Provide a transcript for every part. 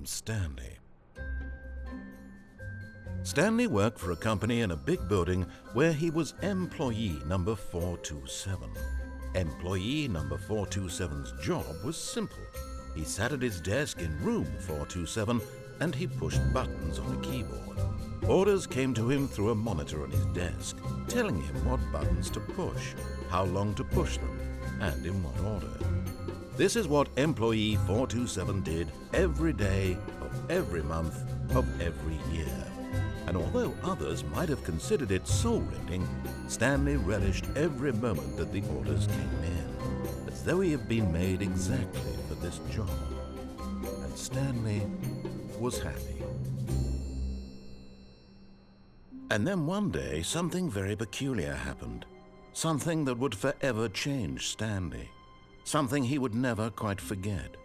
named Stanley. Stanley worked for a company in a big building where he was employee number 427. Employee number 427's job was simple. He sat at his desk in room 427 and he pushed buttons on a keyboard. Orders came to him through a monitor on his desk, telling him what buttons to push, how long to push them, and in what order. This is what employee 427 did every day of every month of every year. And although others might have considered it soul-rending, Stanley relished every moment that the orders came in, as though he had been made exactly for this job. And Stanley was happy. And then one day, something very peculiar happened. Something that would forever change Stanley. Something he would never quite forget.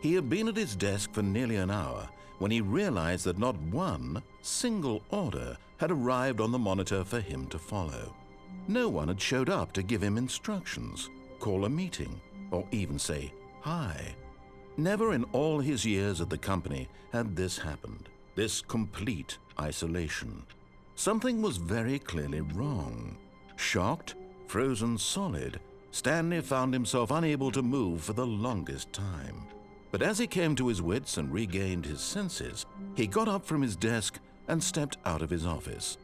He had been at his desk for nearly an hour when he realized that not one single order had arrived on the monitor for him to follow. No one had showed up to give him instructions, call a meeting, or even say hi. Never in all his years at the company had this happened, this complete isolation. Something was very clearly wrong. Shocked, frozen solid, Stanley found himself unable to move for the longest time. But as he came to his wits and regained his senses, he got up from his desk and stepped out of his office.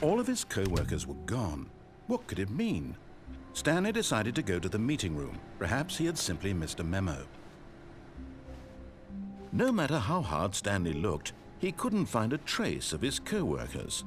All of his co-workers were gone. What could it mean? Stanley decided to go to the meeting room. Perhaps he had simply missed a memo. No matter how hard Stanley looked, he couldn't find a trace of his co-workers.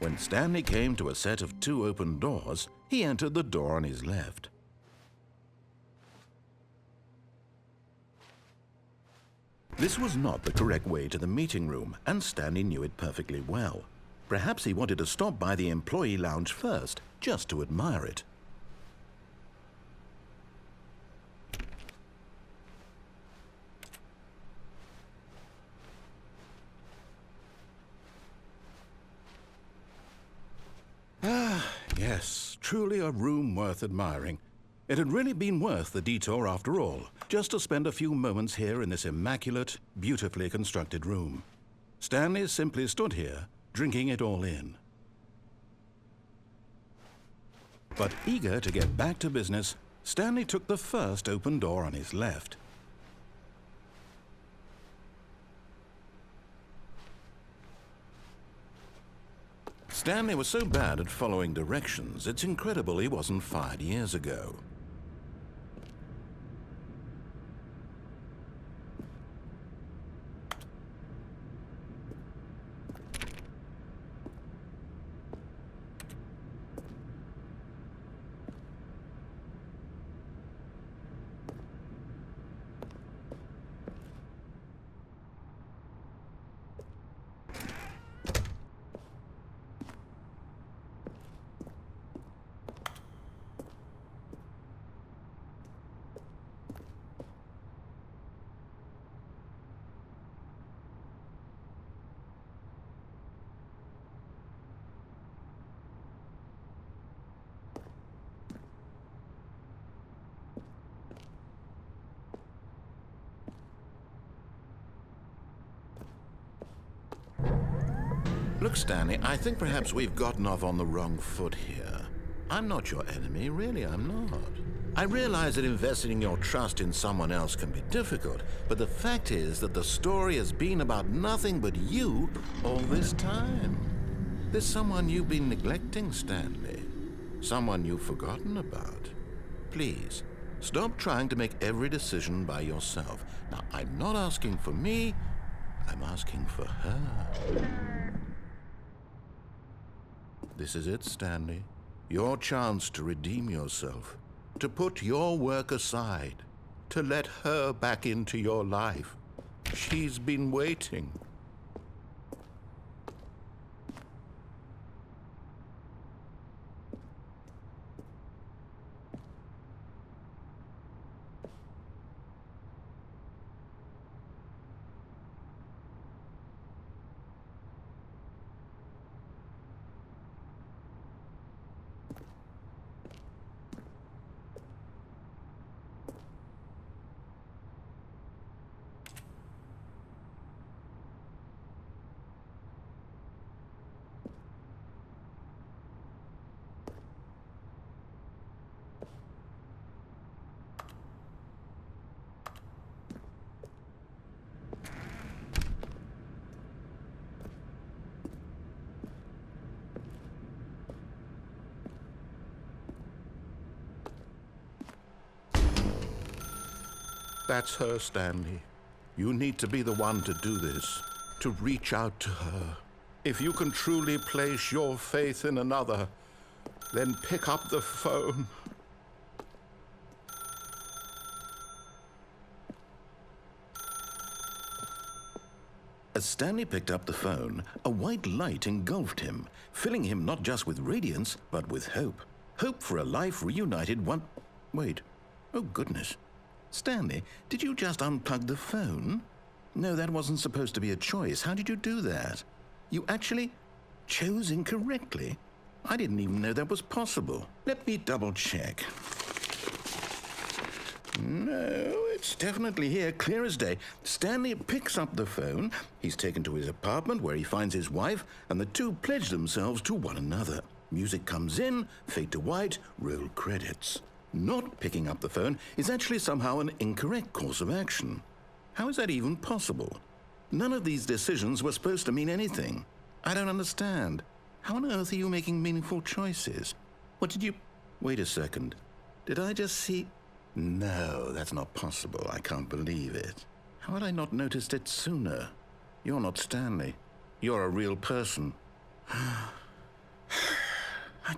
When Stanley came to a set of 2 open doors, he entered the door on his left. This was not the correct way to the meeting room, and Stanley knew it perfectly well. Perhaps he wanted to stop by the employee lounge first, just to admire it. Yes, truly a room worth admiring. It had really been worth the detour after all, just to spend a few moments here in this immaculate, beautifully constructed room. Stanley simply stood here, drinking it all in. But eager to get back to business, Stanley took the first open door on his left. Stanley was so bad at following directions, it's incredible he wasn't fired years ago. Look, Stanley, I think perhaps we've gotten off on the wrong foot here. I'm not your enemy, really, I'm not. I realize that investing your trust in someone else can be difficult, but the fact is that the story has been about nothing but you all this time. There's someone you've been neglecting, Stanley. Someone you've forgotten about. Please, stop trying to make every decision by yourself. Now, I'm not asking for me, I'm asking for her. This is it, Stanley. Your chance to redeem yourself. To put your work aside. To let her back into your life. She's been waiting. That's her, Stanley. You need to be the one to do this, to reach out to her. If you can truly place your faith in another, then pick up the phone. As Stanley picked up the phone, a white light engulfed him, filling him not just with radiance, but with hope. Hope for a life reunited Wait. Oh, goodness. Stanley, did you just unplug the phone? No, that wasn't supposed to be a choice. How did you do that? You actually chose incorrectly? I didn't even know that was possible. Let me double check. No, it's definitely here, clear as day. Stanley picks up the phone. He's taken to his apartment where he finds his wife, and the two pledge themselves to one another. Music comes in, fade to white, roll credits. Not picking up the phone is actually somehow an incorrect course of action. How is that even possible? None of these decisions were supposed to mean anything. I don't understand. How on earth are you making meaningful choices? What did you... Wait a second. Did I just see... No, that's not possible. I can't believe it. How had I not noticed it sooner? You're not Stanley. You're a real person. I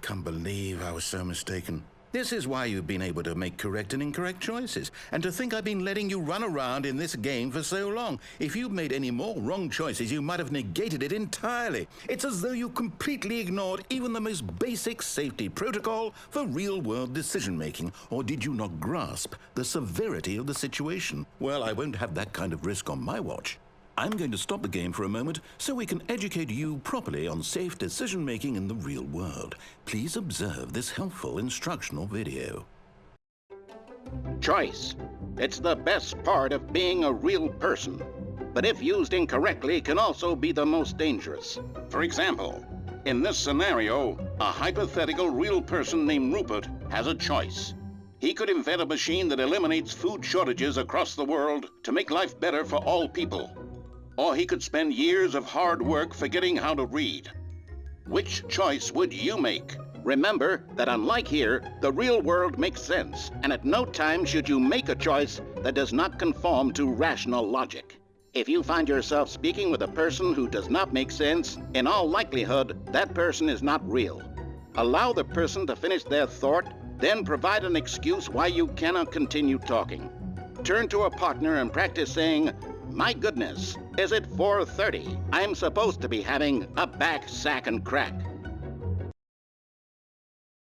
can't believe I was so mistaken. This is why you've been able to make correct and incorrect choices. And to think I've been letting you run around in this game for so long. If you'd made any more wrong choices, you might have negated it entirely. It's as though you completely ignored even the most basic safety protocol for real-world decision-making. Or did you not grasp the severity of the situation? Well, I won't have that kind of risk on my watch. I'm going to stop the game for a moment so we can educate you properly on safe decision-making in the real world. Please observe this helpful instructional video. Choice. It's the best part of being a real person. But if used incorrectly, can also be the most dangerous. For example, in this scenario, a hypothetical real person named Rupert has a choice. He could invent a machine that eliminates food shortages across the world to make life better for all people. Or he could spend years of hard work forgetting how to read. Which choice would you make? Remember that unlike here, the real world makes sense, and at no time should you make a choice that does not conform to rational logic. If you find yourself speaking with a person who does not make sense, in all likelihood, that person is not real. Allow the person to finish their thought, then provide an excuse why you cannot continue talking. Turn to a partner and practice saying, "My goodness, is it 4:30? I'm supposed to be having a back, sack, and crack."